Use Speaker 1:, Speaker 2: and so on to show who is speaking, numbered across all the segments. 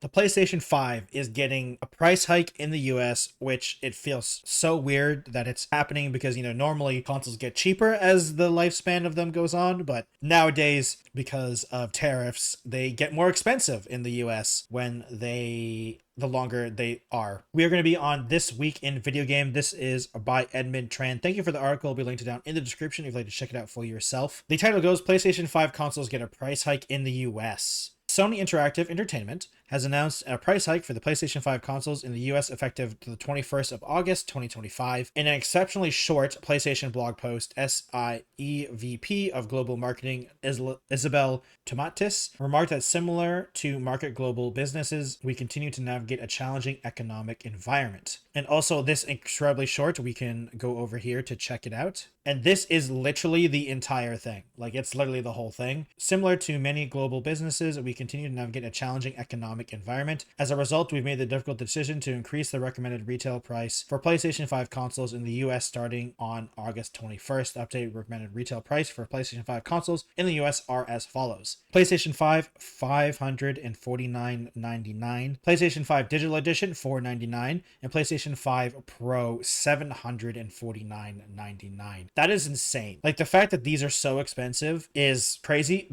Speaker 1: The PlayStation 5 is getting a price hike in the US, which it feels so weird that it's happening because, normally consoles get cheaper as the lifespan of them goes on, but nowadays, because of tariffs, they get more expensive in the US the longer they are. We are going to be on This Week in Video Game. This is by Edmund Tran. Thank you for the article. I'll be linked down in the description if you'd like to check it out for yourself. The title goes, PlayStation 5 consoles get a price hike in the US. Sony Interactive Entertainment has announced a price hike for the PlayStation 5 consoles in the US effective to the 21st of August 2025. In an exceptionally short PlayStation blog post, SIE VP of Global Marketing Isabel Tomatis remarked that similar to market global businesses, we continue to navigate a challenging economic environment. And also this incredibly short, we can go over here to check it out. And this is literally the entire thing. Like, it's literally the whole thing. Similar to many global businesses, we continue to navigate a challenging economic environment. As a result, we've made the difficult decision to increase the recommended retail price for PlayStation 5 consoles in the US starting on August 21st. Updated recommended retail price for PlayStation 5 consoles in the US are as follows. PlayStation 5, $549.99. PlayStation 5 Digital Edition, $499. And PlayStation 5 Pro, $749.99. That is insane. Like, the fact that these are so expensive is crazy.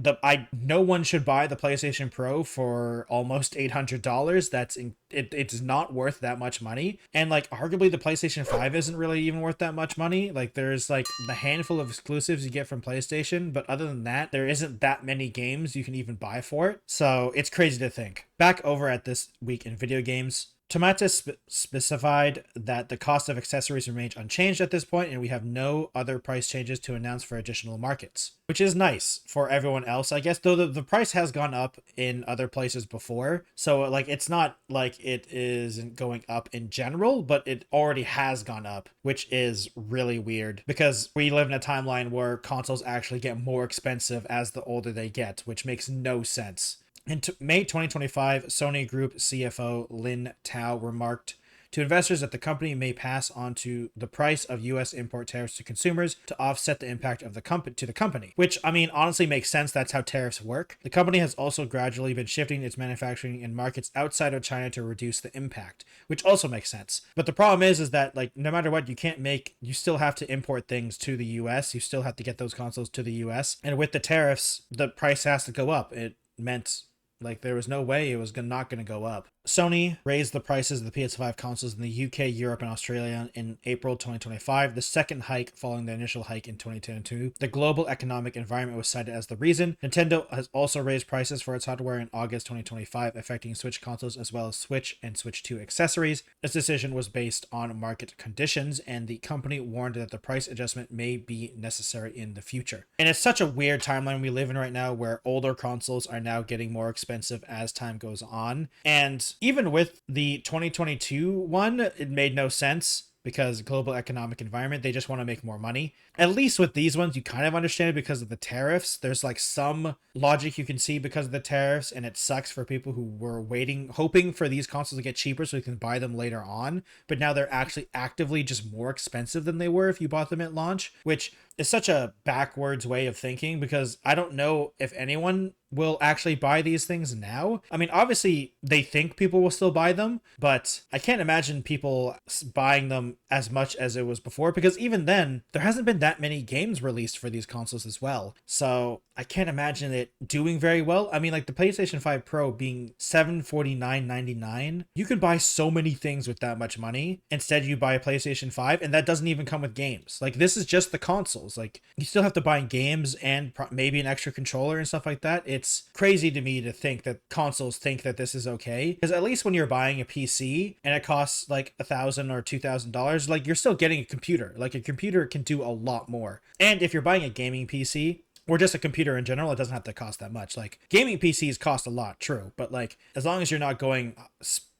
Speaker 1: No one should buy the PlayStation Pro for almost $800. It's not worth that much money. And like, arguably the PlayStation 5 isn't really even worth that much money. Like, there's like the handful of exclusives you get from PlayStation, but other than that, there isn't that many games you can even buy for it. So it's crazy to think. Back over at This Week in Video Games, Tomatis specified that the cost of accessories remains unchanged at this point, and we have no other price changes to announce for additional markets, which is nice for everyone else, I guess, though the price has gone up in other places before. So like, it's not like it isn't going up in general, but it already has gone up, which is really weird because we live in a timeline where consoles actually get more expensive as the older they get, which makes no sense. In May 2025, Sony Group CFO Lin Tao remarked to investors that the company may pass on to the price of U.S. import tariffs to consumers to offset the impact of the company, which, I mean, honestly makes sense. That's how tariffs work. The company has also gradually been shifting its manufacturing in markets outside of China to reduce the impact, which also makes sense. But the problem is that, like, no matter what, you still have to import things to the U.S. You still have to get those consoles to the U.S. And with the tariffs, the price has to go up. It meant, like, there was no way it was not going to go up. Sony raised the prices of the PS5 consoles in the UK, Europe, and Australia in April 2025, the second hike following the initial hike in 2022. The global economic environment was cited as the reason. Nintendo has also raised prices for its hardware in August 2025, affecting Switch consoles as well as Switch and Switch 2 accessories. This decision was based on market conditions, and the company warned that the price adjustment may be necessary in the future. And it's such a weird timeline we live in right now where older consoles are now getting more expensive as time goes on. And even with the 2022 one, it made no sense because global economic environment, they just want to make more money. At least with these ones, you kind of understand it because of the tariffs. There's like some logic you can see because of the tariffs, and it sucks for people who were hoping for these consoles to get cheaper so you can buy them later on. But now they're actually actively just more expensive than they were if you bought them at launch, which is such a backwards way of thinking because I don't know if anyone will actually buy these things now. I mean, obviously they think people will still buy them, but I can't imagine people buying them as much as it was before, because even then there hasn't been that many games released for these consoles as well. So I can't imagine it doing very well. I mean, like the PlayStation 5 Pro being $749.99, you could buy so many things with that much money. Instead, you buy a PlayStation 5 and that doesn't even come with games. Like, this is just the consoles. Like, you still have to buy games and maybe an extra controller and stuff like that. It's crazy to me to think that consoles think that this is okay, because at least when you're buying a PC and it costs like $1,000 or $2,000, like, you're still getting a computer. Like, a computer can do a lot more. And if you're buying a gaming PC or just a computer in general, it doesn't have to cost that much. Like, gaming PCs cost a lot, true, but like, as long as you're not going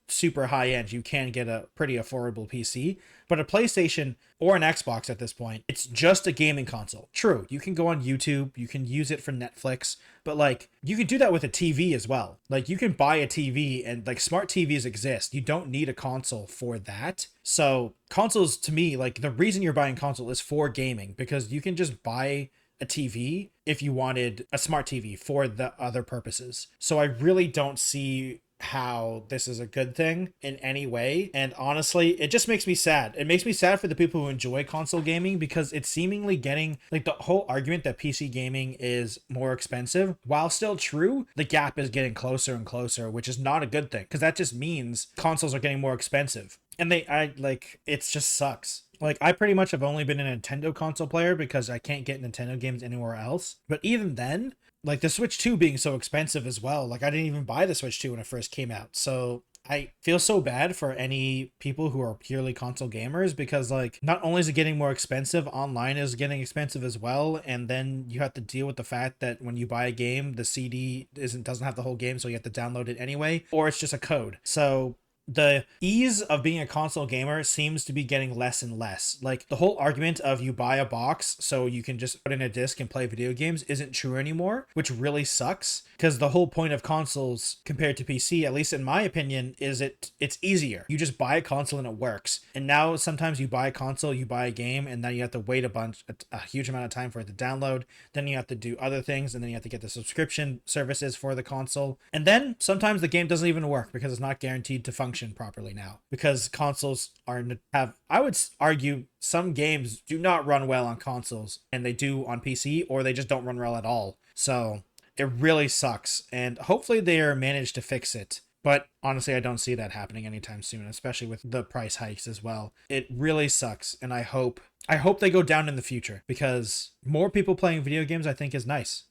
Speaker 1: super high end, you can get a pretty affordable PC. But a PlayStation or an Xbox at this point, it's just a gaming console. True, you can go on YouTube, you can use it for Netflix, but like, you can do that with a TV as well. Like, you can buy a TV, and like, smart TVs exist. You don't need a console for that. So consoles, to me, like, the reason you're buying console is for gaming, because you can just buy a TV if you wanted a smart TV for the other purposes. So I really don't see how this is a good thing in any way. And honestly, it just makes me sad. It makes me sad for the people who enjoy console gaming, because it's seemingly getting, like, the whole argument that PC gaming is more expensive, while still true, the gap is getting closer and closer, which is not a good thing, because that just means consoles are getting more expensive. And it just sucks. Like, I pretty much have only been a Nintendo console player because I can't get Nintendo games anywhere else. But even then, like, the Switch 2 being so expensive as well, like, I didn't even buy the Switch 2 when it first came out. So I feel so bad for any people who are purely console gamers, because, like, not only is it getting more expensive, online is getting expensive as well. And then you have to deal with the fact that when you buy a game, the CD doesn't have the whole game, so you have to download it anyway, or it's just a code. So the ease of being a console gamer seems to be getting less and less. Like, the whole argument of you buy a box so you can just put in a disc and play video games isn't true anymore, which really sucks, because the whole point of consoles compared to PC, at least in my opinion, is it's easier. You just buy a console and it works. And now sometimes you buy a console, you buy a game, and then you have to wait a huge amount of time for it to download. Then you have to do other things, and then you have to get the subscription services for the console. And then sometimes the game doesn't even work because it's not guaranteed to function properly now, because consoles I would argue some games do not run well on consoles, and they do on PC, or they just don't run well at all. So it really sucks, and hopefully they are managed to fix it. But honestly, I don't see that happening anytime soon, especially with the price hikes as well. It really sucks, and I hope they go down in the future, because more people playing video games, I think, is nice.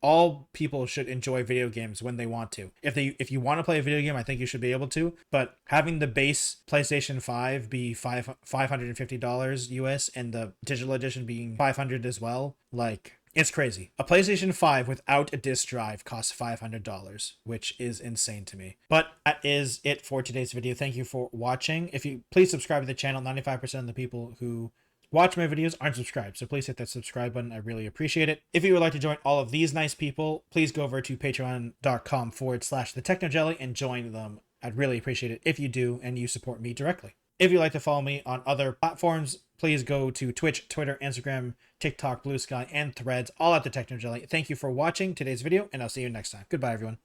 Speaker 1: All people should enjoy video games when they want to. If you want to play a video game, I think you should be able to. But having the base PlayStation 5 be $550 US and the digital edition being $500 as well, like, it's crazy. A PlayStation 5 without a disc drive costs $500, which is insane to me. But that is it for today's video. Thank you for watching. Please subscribe to the channel. 95% of the people who watch my videos aren't subscribed, so please hit that subscribe button. I really appreciate it. If you would like to join all of these nice people, please go over to patreon.com/thetechnojelly and join them. I'd really appreciate it if you do, and you support me directly. If you'd like to follow me on other platforms, please go to Twitch, Twitter, Instagram, TikTok, Blue Sky, and Threads, all at the Technojelly. Thank you for watching today's video, and I'll see you next time. Goodbye, everyone.